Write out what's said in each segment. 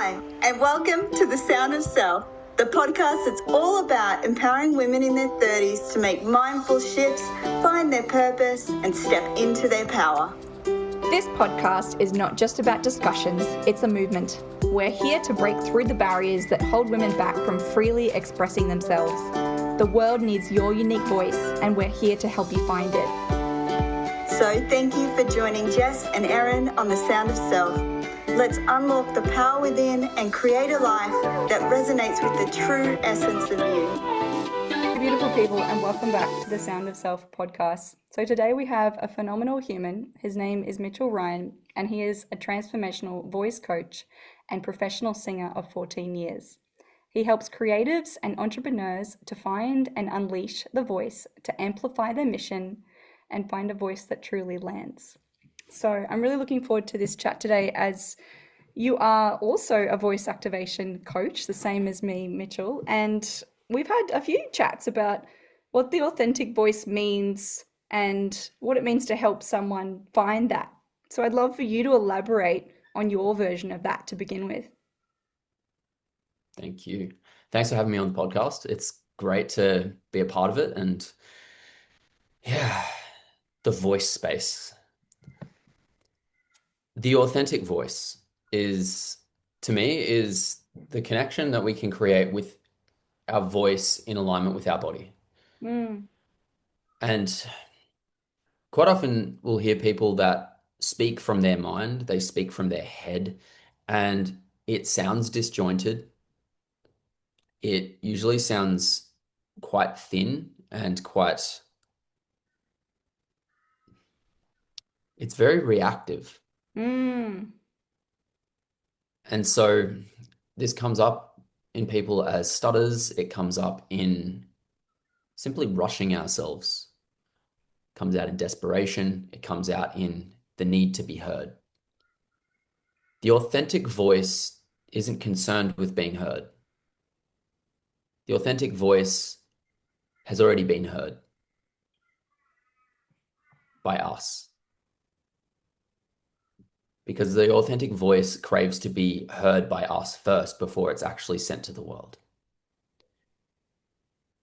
Hi, and welcome to The Sound of Self, the podcast that's all about empowering women in their 30s to make mindful shifts, find their purpose, and step into their power. This podcast is not just about discussions, it's a movement. We're here to break through the barriers that hold women back from freely expressing themselves. The world needs your unique voice, and we're here to help you find it. So thank you for joining Jess and Erin on The Sound of Self. Let's unlock the power within and create a life that resonates with the true essence of you. Beautiful people, and welcome back to the Sound of Self podcast. So today we have a phenomenal human. His name is Mitchell Ryan, and he is a transformational voice coach and professional singer of 14 years. He helps creatives and entrepreneurs to find and unleash the voice to amplify their mission and find a voice that truly lands. So I'm really looking forward to this chat today, as you are also a voice activation coach, the same as me, Mitchell, and we've had a few chats about what the authentic voice means and what it means to help someone find that. So I'd love for you to elaborate on your version of that to begin with. Thank you. Thanks for having me on the podcast. It's great to be a part of it. And yeah, the voice space. The authentic voice is, to me, is the connection that we can create with our voice in alignment with our body. And quite often we'll hear people that speak from their mind, they speak from their head, and it sounds disjointed. It usually sounds quite thin and it's very reactive. And so this comes up in people as stutters. It comes up in simply rushing ourselves. It comes out in desperation. It comes out in the need to be heard. The authentic voice isn't concerned with being heard. The authentic voice has already been heard by us. Because the authentic voice craves to be heard by us first before it's actually sent to the world.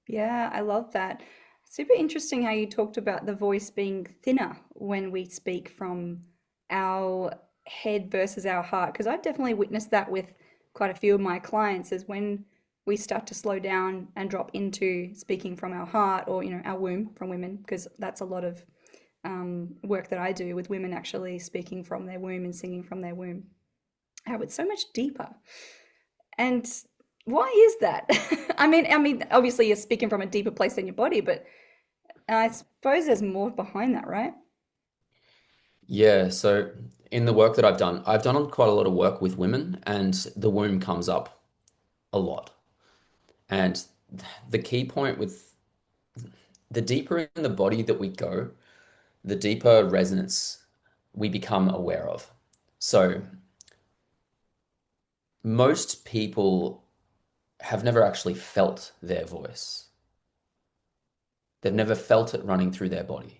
Yeah, I love that. Super interesting how you talked about the voice being thinner when we speak from our head versus our heart, because I've definitely witnessed that with quite a few of my clients, is when we start to slow down and drop into speaking from our heart, or our womb, from women, because that's a lot of work that I do with women actually speaking from their womb and singing from their womb, how it's so much deeper. And why is that? I mean, obviously you're speaking from a deeper place in your body, but I suppose there's more behind that, right? Yeah, so in the work that I've done quite a lot of work with women, and the womb comes up a lot. And the key point with the deeper in the body that we go, the deeper resonance we become aware of. So most people have never actually felt their voice. They've never felt it running through their body.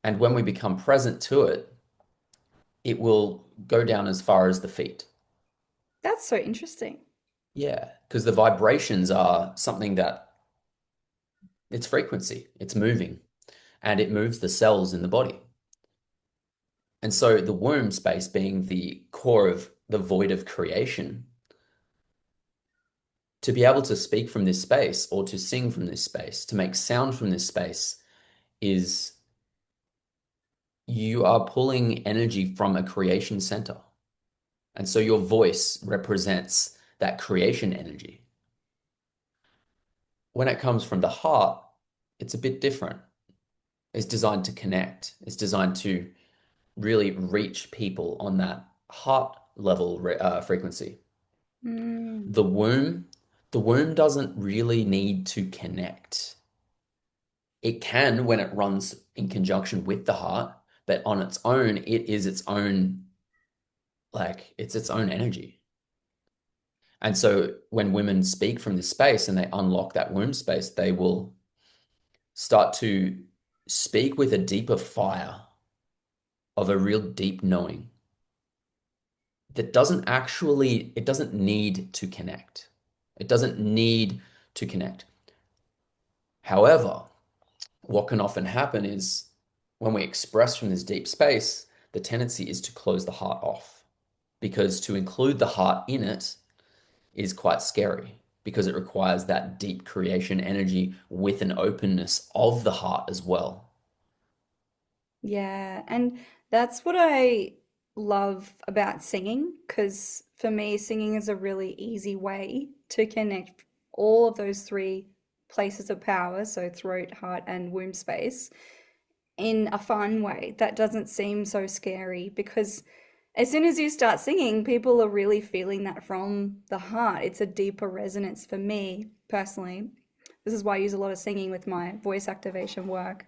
And when we become present to it, it will go down as far as the feet. That's so interesting. Yeah, because the vibrations are something that it's frequency, it's moving, and it moves the cells in the body. And so the womb space being the core of the void of creation, to be able to speak from this space or to sing from this space, to make sound from this space, is you are pulling energy from a creation center. And so your voice represents that creation energy. When it comes from the heart, it's a bit different. It's designed to connect. It's designed to really reach people on that heart level frequency. The womb doesn't really need to connect. It can when it runs in conjunction with the heart, but on its own, it is its own, it's its own energy. And so when women speak from this space and they unlock that womb space, they will start to speak with a deeper fire of a real deep knowing. that doesn't actually, it doesn't need to connect. It doesn't need to connect. However, what can often happen is when we express from this deep space, the tendency is to close the heart off because to include the heart in it is quite scary because it requires that deep creation energy with an openness of the heart as well. Yeah, and that's what I love about singing, because for me, singing is a really easy way to connect all of those three places of power, so throat, heart, and womb space, in a fun way that doesn't seem so scary. Because as soon as you start singing, people are really feeling that from the heart. It's a deeper resonance for me personally. This is why I use a lot of singing with my voice activation work.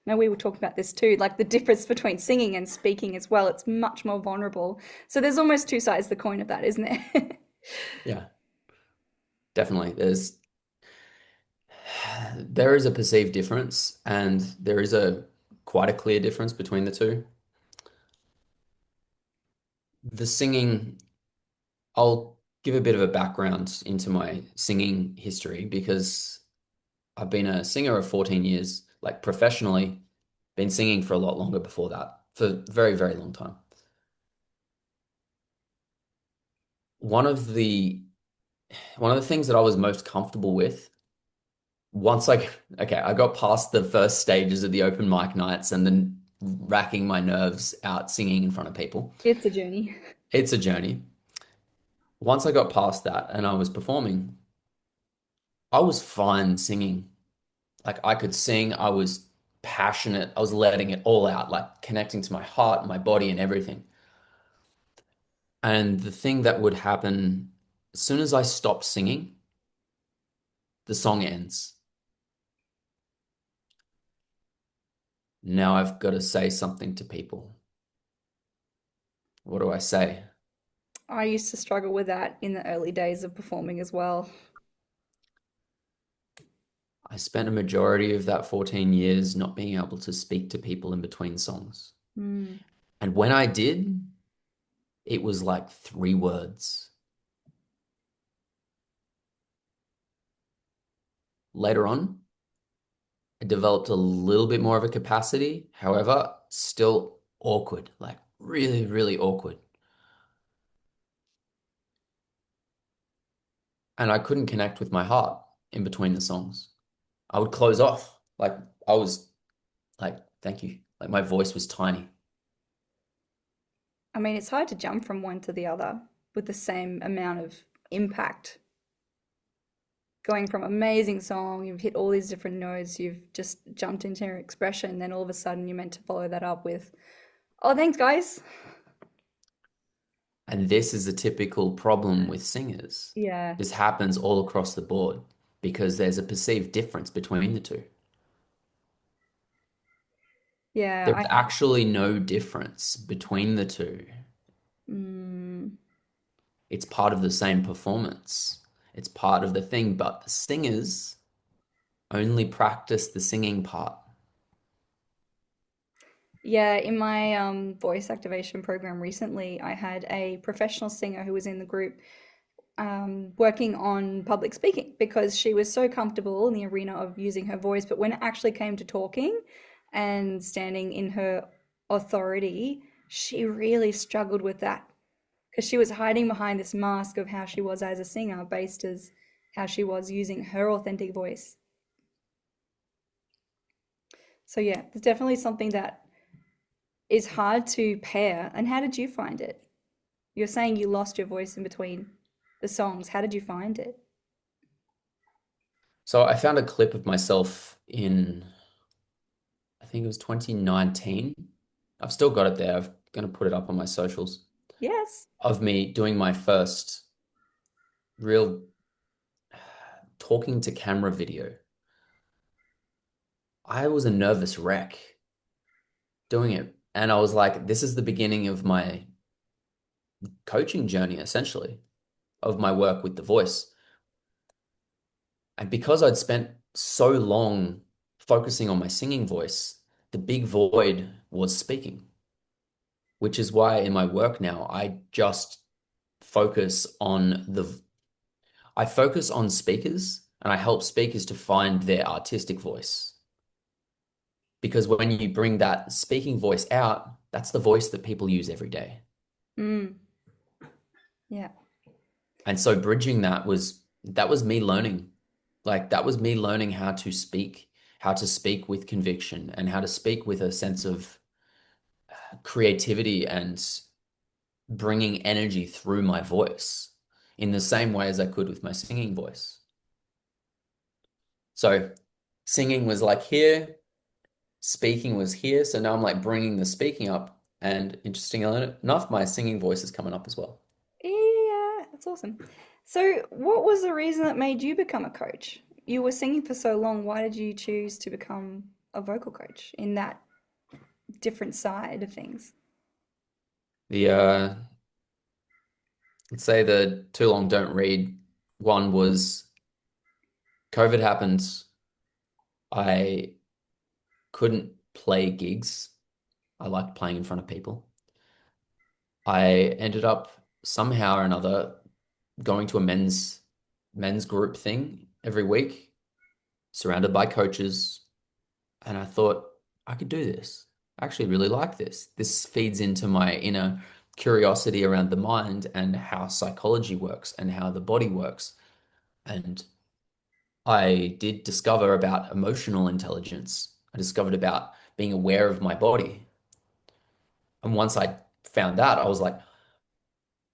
Now, we were talking about this too, like the difference between singing and speaking as well. It's much more vulnerable. So there's almost two sides to the coin of that, isn't there? Yeah, definitely. There is a perceived difference and there is a quite a clear difference between the two. The singing, I'll give a bit of a background into my singing history because I've been a singer of 14 years, like professionally, been singing for a lot longer before that, for a very, very long time. One of the one of the things that I was most comfortable with once I got past the first stages of the open mic nights and then racking my nerves out singing in front of people. It's a journey. It's a journey. Once I got past that and I was performing, I was fine singing. Like I could sing, I was passionate, I was letting it all out, like connecting to my heart, my body, and everything. And the thing that would happen as soon as I stopped singing, the song ends. Now I've got to say something to people. What do I say? I used to struggle with that in the early days of performing as well. I spent a majority of that 14 years not being able to speak to people in between songs. Mm. And when I did, it was like three words. Later on, I developed a little bit more of a capacity. However, still awkward, like really, really awkward. And I couldn't connect with my heart in between the songs. I would close off. Like I was like, thank you. Like my voice was tiny. I mean, it's hard to jump from one to the other with the same amount of impact. Going from amazing song, you've hit all these different notes, you've just jumped into your expression, then all of a sudden you're meant to follow that up with, oh, thanks, guys. And this is a typical problem with singers. Yeah, This happens all across the board because there's a perceived difference between the two. yeah, There's actually no difference between the two. mm, It's part of the same performance. It's part of the thing, but the singers only practice the singing part. yeah. In my voice activation program recently, I had a professional singer who was in the group working on public speaking because she was so comfortable in the arena of using her voice. But when it actually came to talking and standing in her authority, she really struggled with that because she was hiding behind this mask of how she was as a singer, based as how she was using her authentic voice. So, yeah, there's definitely something that is hard to pair. And how did you find it? You're saying you lost your voice in between the songs. How did you find it? So I found a clip of myself in, I think it was 2019. I've still got it there. I'm going to put it up on my socials Yes. of me doing my first real talking to camera video. I was a nervous wreck doing it. And I was like, this is the beginning of my coaching journey, essentially, of my work with the voice. And because I'd spent so long focusing on my singing voice, the big void was speaking, which is why in my work now, I just focus on I focus on speakers and I help speakers to find their artistic voice. Because when you bring that speaking voice out, that's the voice that people use every day. Mm. Yeah. And so bridging that was me learning. Like that was me learning how to speak with conviction and how to speak with a sense of creativity and bringing energy through my voice in the same way as I could with my singing voice. So singing was like here, speaking was here. So now I'm like bringing the speaking up, and interesting enough, my singing voice is coming up as well. Yeah, that's awesome. So, what was the reason that made you become a coach? You were singing for so long. Why did you choose to become a vocal coach in that different side of things? The let's say the too long don't read one was COVID happened. I couldn't play gigs. I liked playing in front of people. I ended up somehow or another going to a men's group thing every week, surrounded by coaches, and I thought I could do this. I actually really like this. This feeds into my inner curiosity around the mind and how psychology works and how the body works. And I did discover about emotional intelligence. I discovered about being aware of my body. And once I found that, I was like,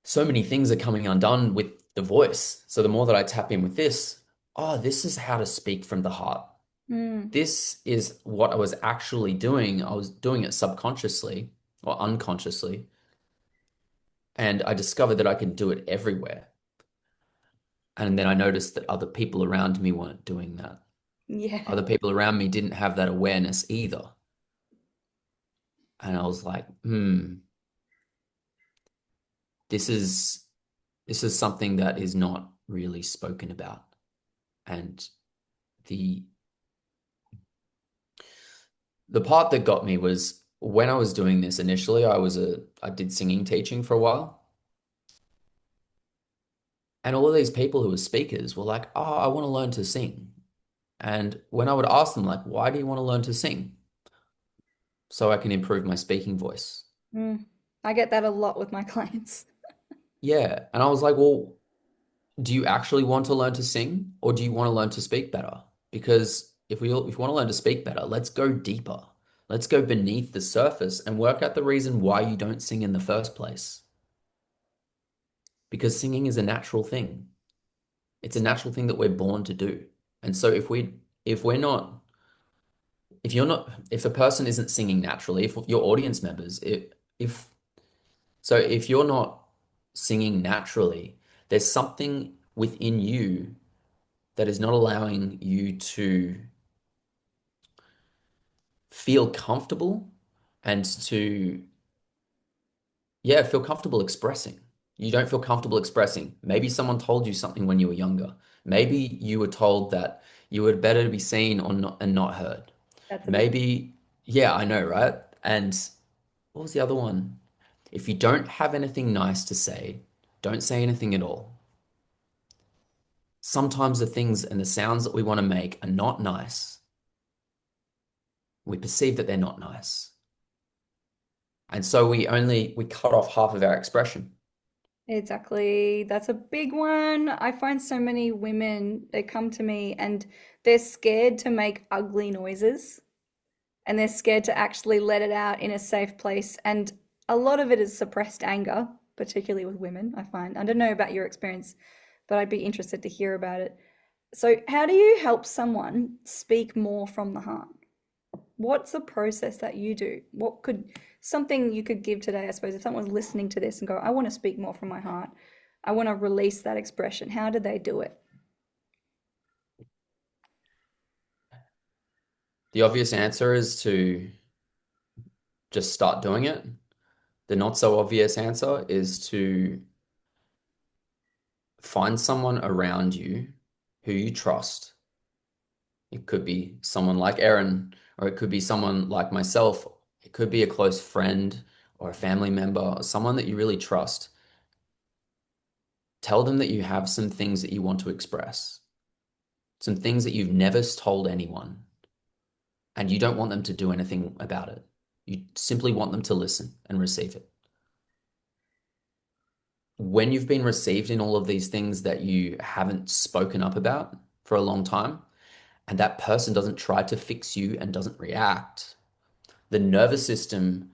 so many things are coming undone with the voice. So the more that I tap in with this, oh, this is how to speak from the heart. Mm, This is what I was actually doing. I was doing it subconsciously or unconsciously. And I discovered that I can do it everywhere. And then I noticed that other people around me weren't doing that. yeah, Other people around me didn't have that awareness either. And I was like, this is this is something that is not really spoken about. And the the part that got me was when I was doing this initially, I did singing teaching for a while. And all of these people who were speakers were like, "Oh, I want to learn to sing." And when I would ask them like, "Why do you want to learn to sing?" So I can improve my speaking voice. mm. I get that a lot with my clients. Yeah. And I was like, "Well, do you actually want to learn to sing or do you want to learn to speak better? Because if we want to learn to speak better, let's go deeper. Let's go beneath the surface and work out the reason why you don't sing in the first place. Because singing is a natural thing. It's a natural thing that we're born to do. And so if we're not if a person isn't singing naturally, if your audience members, if if you're not singing naturally, there's something within you that is not allowing you to feel comfortable and to, yeah, feel comfortable expressing. You don't feel comfortable expressing. Maybe someone told you something when you were younger. Maybe you were told that you were better to be seen or not and not heard. That's a big one. Maybe, yeah, I know, right? And what was the other one? If you don't have anything nice to say, don't say anything at all. Sometimes the things and the sounds that we want to make are not nice. We perceive that they're not nice. And so we cut off half of our expression. Exactly. That's a big one. I find so many women, they come to me and they're scared to make ugly noises and they're scared to actually let it out in a safe place. And a lot of it is suppressed anger, particularly with women, I find. I don't know about your experience, but I'd be interested to hear about it. So, how do you help someone speak more from the heart? What's the process that you do? What could something you could give today, I suppose, if someone's listening to this and go, I want to speak more from my heart, I want to release that expression. How do they do it? The obvious answer is to just start doing it. The not so obvious answer is to find someone around you who you trust. It could be someone like Erin, or it could be someone like myself. It could be a close friend or a family member, or someone that you really trust. Tell them that you have some things that you want to express, some things that you've never told anyone, and you don't want them to do anything about it. You simply want them to listen and receive it. When you've been received in all of these things that you haven't spoken up about for a long time, and that person doesn't try to fix you and doesn't react, the nervous system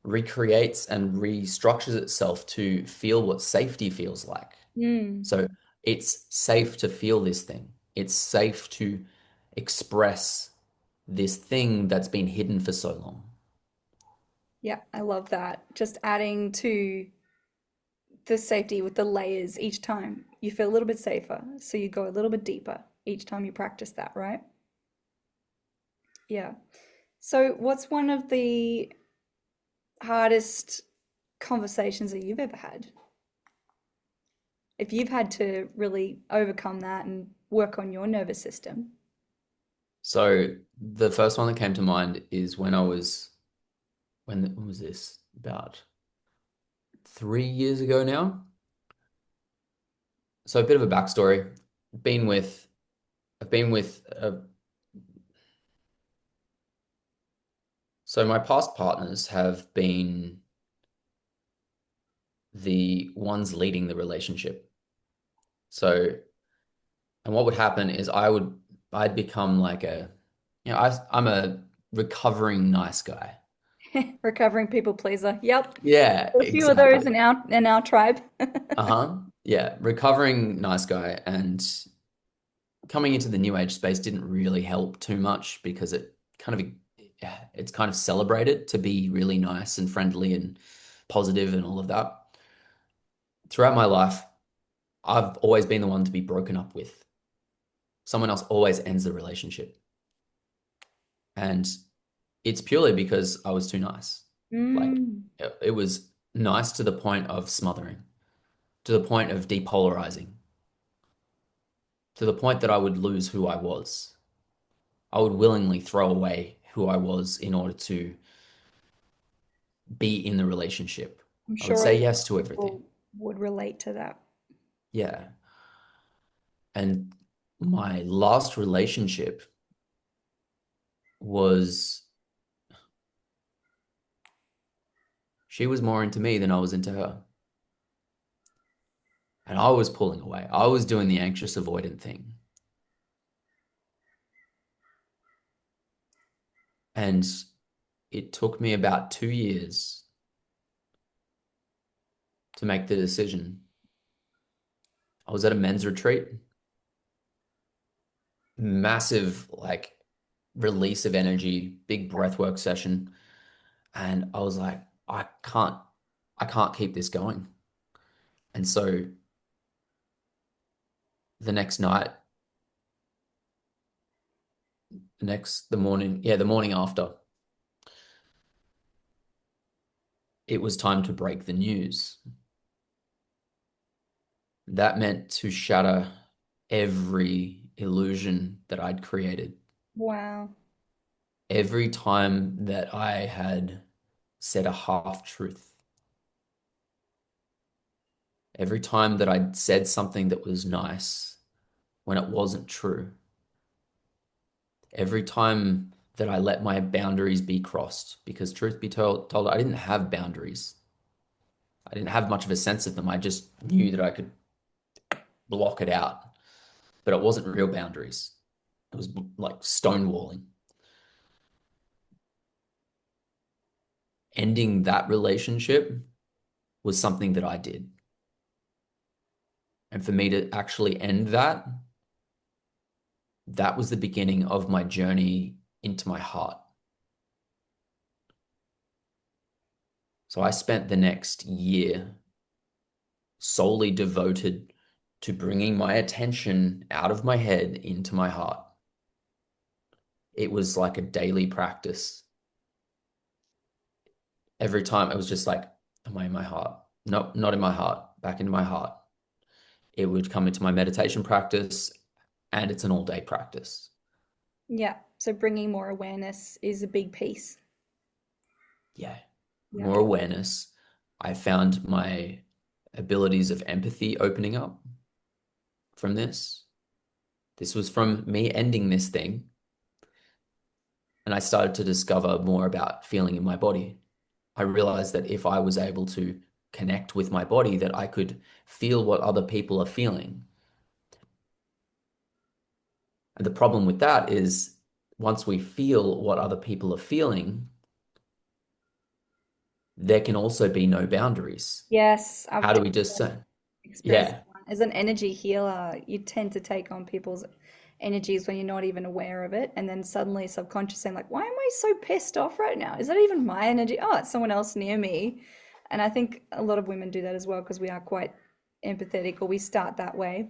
recreates and restructures itself to feel what safety feels like. Mm. So it's safe to feel this thing. It's safe to express this thing that's been hidden for so long. Yeah, I love that. Just adding to the safety with the layers each time. You feel a little bit safer, so you go a little bit deeper each time you practice that, right? Yeah. So, what's one of the hardest conversations that you've ever had? If you've had to really overcome that and work on your nervous system. So the first one that came to mind is when was this? About 3 years ago now. So a bit of a backstory. Been with, I've been with, so my past partners have been the ones leading the relationship. So, and what would happen is I'd become like I'm a recovering nice guy. Recovering people pleaser. Yep. Yeah, A few of those exactly. in our tribe. Uh-huh. Yeah, recovering nice guy. And coming into the new age space didn't really help too much because it's kind of celebrated to be really nice and friendly and positive and all of that. Throughout my life, I've always been the one to be broken up with. Someone else always ends the relationship. And it's purely because I was too nice. Like Mm, it was nice to the point of smothering, to the point of depolarizing, to the point that I would lose who I was. I would willingly throw away who I was in order to be in the relationship. I'm I would sure a say lot yes of to everything. people would relate to that. Yeah. And my last relationship was, she was more into me than I was into her. And I was pulling away. I was doing the anxious avoidant thing. And it took me about 2 years to make the decision. I was at a men's retreat, massive like release of energy, big breath work session. And I was like, I can't keep this going. And so the next night, the morning after, it was time to break the news. That meant to shatter every illusion that I'd created. Wow. Every time that I had said a half truth, every time that I'd said something that was nice when it wasn't true, every time that I let my boundaries be crossed, because truth be told, I didn't have boundaries. I didn't have much of a sense of them. I just knew that I could block it out, but it wasn't real boundaries. It was like stonewalling. Ending that relationship was something that I did. And for me to actually end that, that was the beginning of my journey into my heart. So I spent the next year solely devoted to bringing my attention out of my head into my heart. It was like a daily practice. Every time it was just like, am I in my heart? No, not in my heart, back into my heart. It would come into my meditation practice, and it's an all day practice. Yeah. So bringing more awareness is a big piece. Yeah, Yeah. more awareness. I found my abilities of empathy opening up from this. This was from me ending this thing, and I started to discover more about feeling in my body. I realized that if I was able to connect with my body, that I could feel what other people are feeling. And the problem with that is once we feel what other people are feeling, there can also be no boundaries. Yes, I've How do we definitely just say? experienced Yeah, that one. As an energy healer, you tend to take on people's energies when you're not even aware of it, and then suddenly subconsciously, I'm like, why am I so pissed off right now? Is that even my energy? Oh, it's someone else near me. And I think a lot of women do that as well because we are quite empathetic, or we start that way.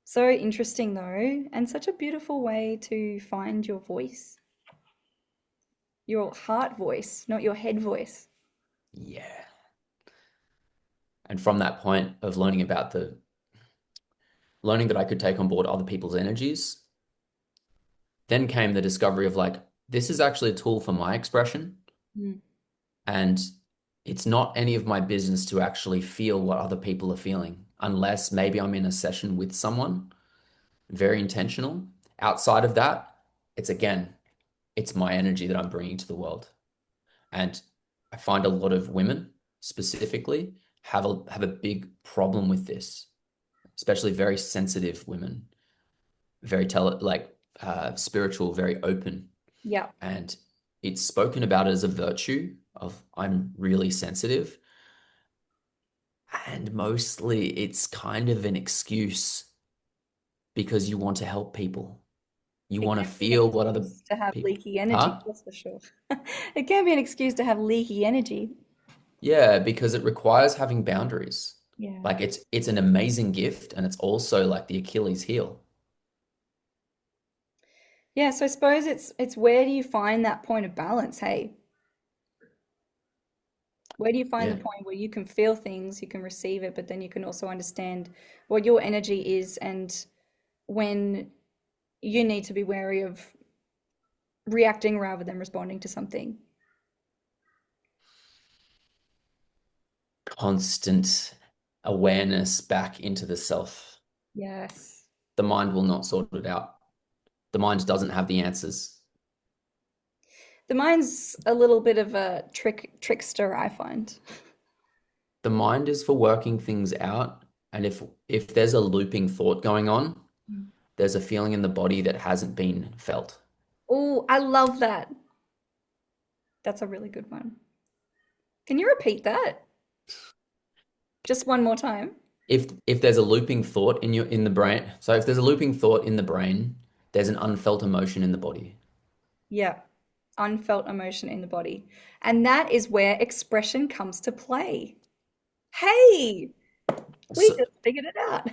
So interesting though, and such a beautiful way to find your voice, your heart voice, not your head voice. yeah. And from that point of learning that I could take on board other people's energies, then came the discovery of like, this is actually a tool for my expression. Mm. And it's not any of my business to actually feel what other people are feeling, unless maybe I'm in a session with someone, very intentional. Outside of that, it's again, it's my energy that I'm bringing to the world. And I find a lot of women specifically have a big problem with this, especially very sensitive women, very spiritual, very open. Yeah. And it's spoken about as a virtue of I'm really sensitive. And mostly it's kind of an excuse because you want to help people. You It want to can be an feel what other excuse to have people, leaky energy, huh? that's for sure. It can be an excuse to have leaky energy. Yeah, because it requires having boundaries. Yeah. Like it's an amazing gift and it's also like the Achilles heel. Yeah, so I suppose it's where do you find that point of balance, hey? Where do you find the Yeah, point where you can feel things, you can receive it, but then you can also understand what your energy is and when you need to be wary of reacting rather than responding to something. constant awareness back into the self. Yes. The mind will not sort it out. The mind doesn't have the answers. The mind's a little bit of a trickster, I find. The mind is for working things out. And if there's a looping thought going on, there's a feeling in the body that hasn't been felt. Oh, I love that. That's a really good one. Can you repeat that? Just one more time. If there's a looping thought in the brain, so if there's a looping thought in the brain, there's an unfelt emotion in the body. Yeah. Unfelt emotion in the body. And that is where expression comes to play. Hey, we So just figured it out.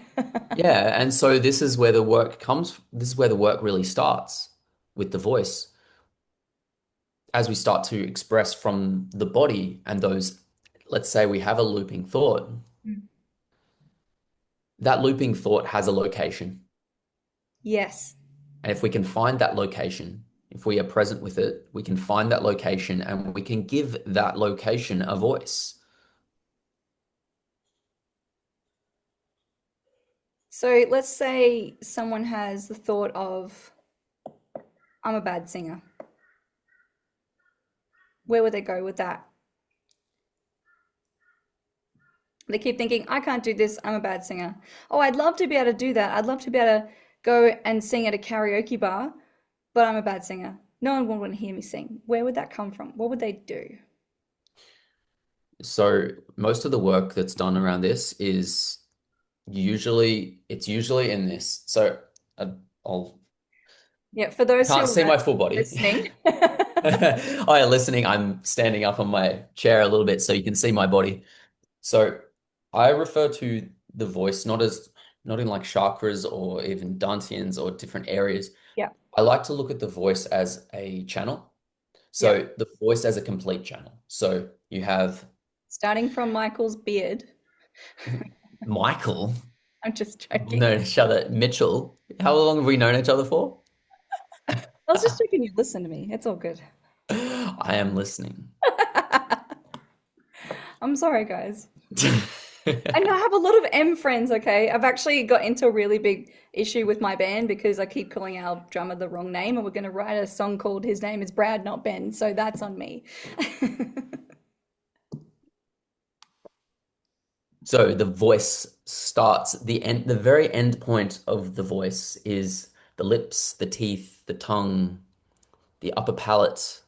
yeah, and so this is where the work really starts with the voice. As we start to express from the body and those, let's say we have a looping thought, that looping thought has a location. Yes. And if we can find that location, if we are present with it, we can find that location and we can give that location a voice. So let's say someone has the thought of, I'm a bad singer. Where would they go with that? They keep thinking, I can't do this, I'm a bad singer. Oh, I'd love to be able to do that. I'd love to be able to go and sing at a karaoke bar, but I'm a bad singer. No one would want to hear me sing. Where would that come from? What would they do? So most of the work that's done around this is usually in this. So uh, I'll Yeah, for those who can't see are my full body. listening. Oh, yeah, listening. I'm standing up on my chair a little bit so you can see my body. So I refer to the voice not in like chakras or even dantians or different areas. Yeah, I like to look at the voice as a channel. yeah. So the voice as a complete channel. So you have Starting from Michael's beard. Michael. I'm just We've joking. known each other. Mitchell. How long have we known each other for? I was just joking you listen to me. It's all good. I am listening. I'm sorry, guys. I know I have a lot of M friends, okay? I've actually got into a really big issue with my band because I keep calling our drummer the wrong name, and we're going to write a song called His Name is Brad, Not Ben. So that's on me. So the voice starts the very end point of the voice is the lips, the teeth, the tongue, the upper palate.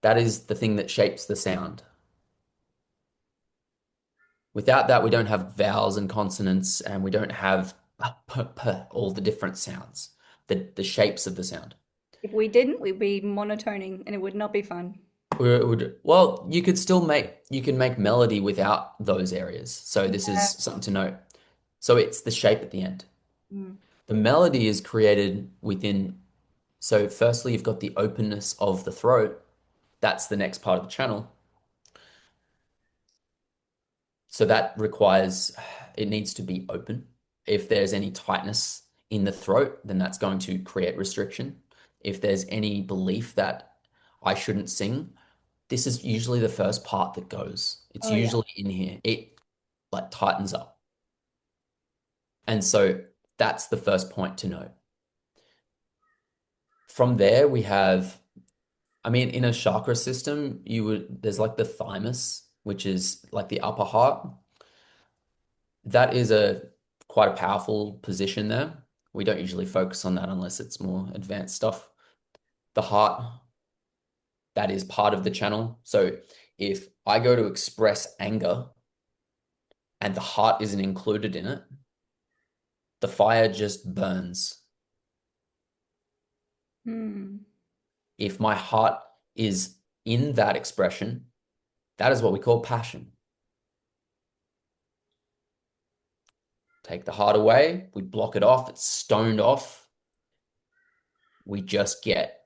That is the thing that shapes the sound. Without that, we don't have vowels and consonants, and we don't have all the different sounds, the shapes of the sound. If we didn't, we'd be monotoning and it would not be fun. Well, you can make melody without those areas. So this is Yeah. something to note. So it's the shape at the end. Mm. The melody is created within. So firstly, you've got the openness of the throat. That's the next part of the channel. So that requires, it needs to be open. If there's any tightness in the throat, then that's going to create restriction. If there's any belief that I shouldn't sing, this is usually the first part that goes. It's Oh, yeah. usually in here. It like tightens up. And so that's the first point to note. From there, we have, I mean, in a chakra system, there's like the thymus, which is like the upper heart. That is a quite a powerful position there. We don't usually focus on that unless it's more advanced stuff. The heart, that is part of the channel. So if I go to express anger and the heart isn't included in it, the fire just burns. Mm. If my heart is in that expression, that is what we call passion. Take the heart away, we block it off, it's stoned off. We just get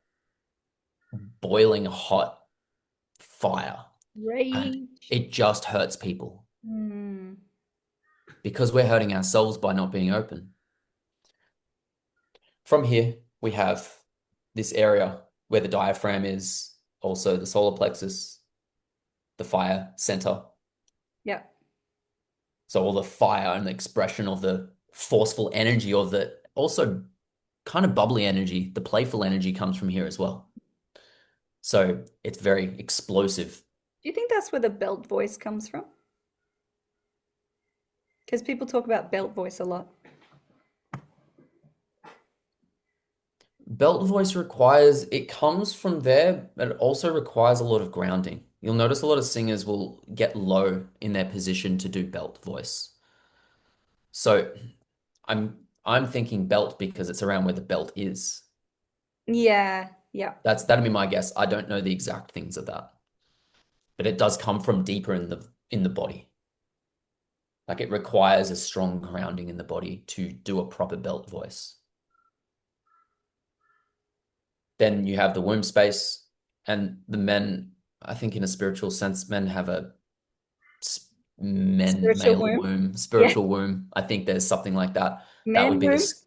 boiling hot fire, and Rage. it just hurts people Mm. because we're hurting ourselves by not being open. From here, we have this area where the diaphragm is, also the solar plexus, the fire center. Yeah. So all the fire and the expression of the forceful energy of the also kind of bubbly energy, the playful energy comes from here as well. So it's very explosive. Do you think that's where the belt voice comes from? Because people talk about belt voice a lot. Belt voice requires, it comes from there, but it also requires a lot of grounding. You'll notice a lot of singers will get low in their position to do belt voice. So I'm thinking belt because it's around where the belt is. Yeah. Yeah. That'd be my guess. I don't know the exact things of that, but it does come from deeper in the body. Like it requires a strong grounding in the body to do a proper belt voice. Then you have the womb space, and the men, I think in a spiritual sense, men have a Spiritual male womb. womb, Yeah. spiritual womb. I think there's something like that. That would Men be womb. this,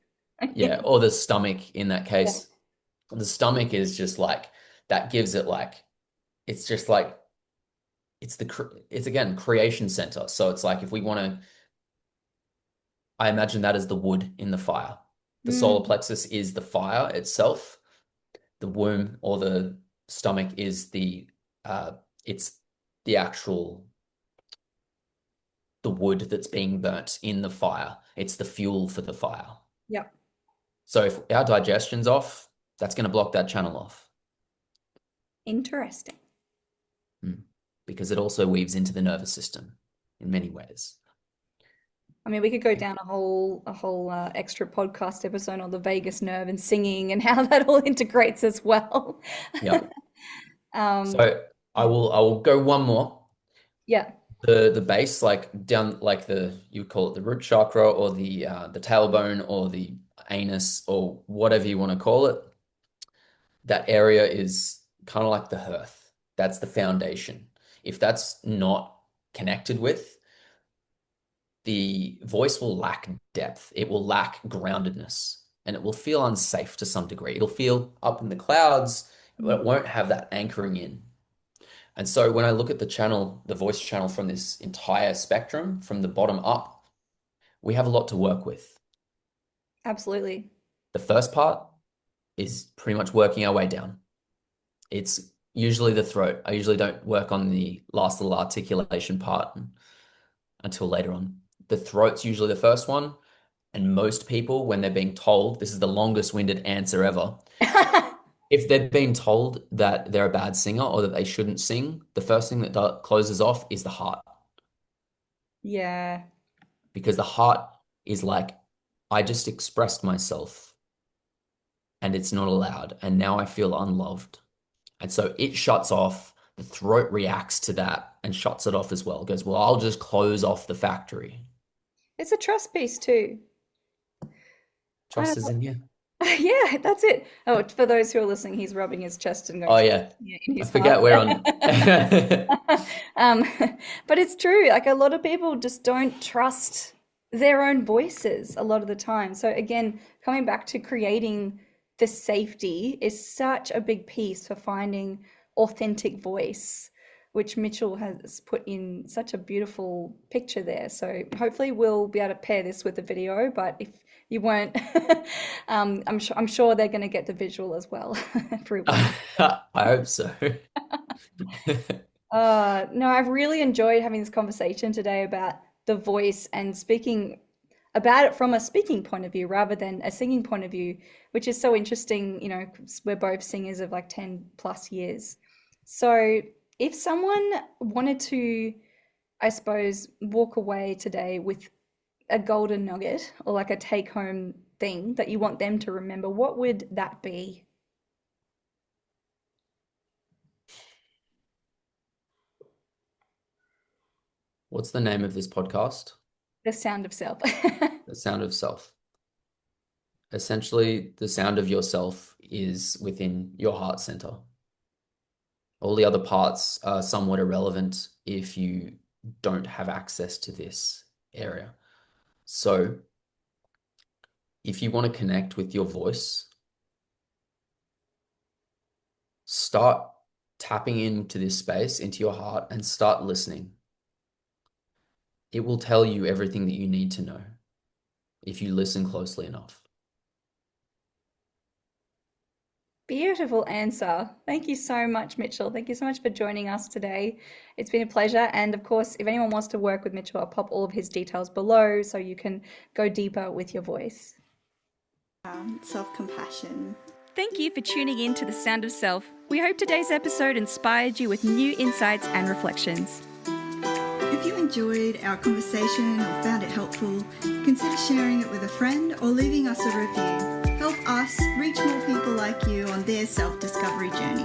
yeah, or the stomach in that Yeah. case. The stomach is just like that gives it like it's just like it's again creation center. So it's like if we want to, I imagine that as the wood in the fire. The solar Mm. plexus is the fire itself. The womb or the stomach is uh it's the actual the wood that's being burnt in the fire. It's the fuel for the fire. Yeah. So if our digestion's off, that's going to block that channel off. Interesting. Mm. Because it also weaves into the nervous system in many ways. I mean, we could go down a whole extra podcast episode on the vagus nerve and singing and how that all integrates as well. Yeah. Um, So I will go one more. yeah. The base, like down like you would call it the root chakra or the tailbone or the anus or whatever you want to call it. That area is kind of like the hearth. That's the foundation. If that's not connected with, the voice will lack depth. It will lack groundedness and it will feel unsafe to some degree. It'll feel up in the clouds, but it won't have that anchoring in. And so when I look at the channel, the voice channel from this entire spectrum, from the bottom up, we have a lot to work with. Absolutely. The first part is pretty much working our way down. It's usually the throat. I usually don't work on the last little articulation part until later on. The throat's usually the first one. And most people, when they're being told, this is the longest-winded answer ever. If they're being told that they're a bad singer or that they shouldn't sing, the first thing that closes off is the heart. Yeah. Because the heart is like, I just expressed myself and it's not allowed. And now I feel unloved. And so it shuts off. The throat reacts to that and shuts it off as well. It goes, well, I'll just close off the factory. It's a trust piece too. Trust is in here. Yeah, that's it. Oh, for those who are listening, he's rubbing his chest and going, Oh, yeah. in I his forget heart. we're on. Um, but it's true. Like a lot of people just don't trust their own voices a lot of the time. So again, coming back to creating the safety is such a big piece for finding authentic voice, which Mitchell has put in such a beautiful picture there. So hopefully we'll be able to pair this with the video, but if you weren't, I'm sure they're going to get the visual as well through. I hope so. No, I've really enjoyed having this conversation today about the voice and speaking about it from a speaking point of view rather than a singing point of view, which is so interesting. 'Cause we're both singers of like 10 plus years. So if someone wanted to, I suppose, walk away today with a golden nugget or like a take home thing that you want them to remember, what would that be? What's the name of this podcast? The sound of self. The Sound of Self. Essentially, the sound of yourself is within your heart center. All the other parts are somewhat irrelevant if you don't have access to this area. So, if you want to connect with your voice, start tapping into this space, into your heart, and start listening. It will tell you everything that you need to know if you listen closely enough. Beautiful answer. Thank you so much, Mitchell. Thank you so much for joining us today. It's been a pleasure. And of course, if anyone wants to work with Mitchell, I'll pop all of his details below so you can go deeper with your voice. Self-compassion. Thank you for tuning in to The Sound of Self. We hope today's episode inspired you with new insights and reflections. If you enjoyed our conversation or found it helpful, consider sharing it with a friend or leaving us a review. Help us reach more people like you on their self-discovery journey.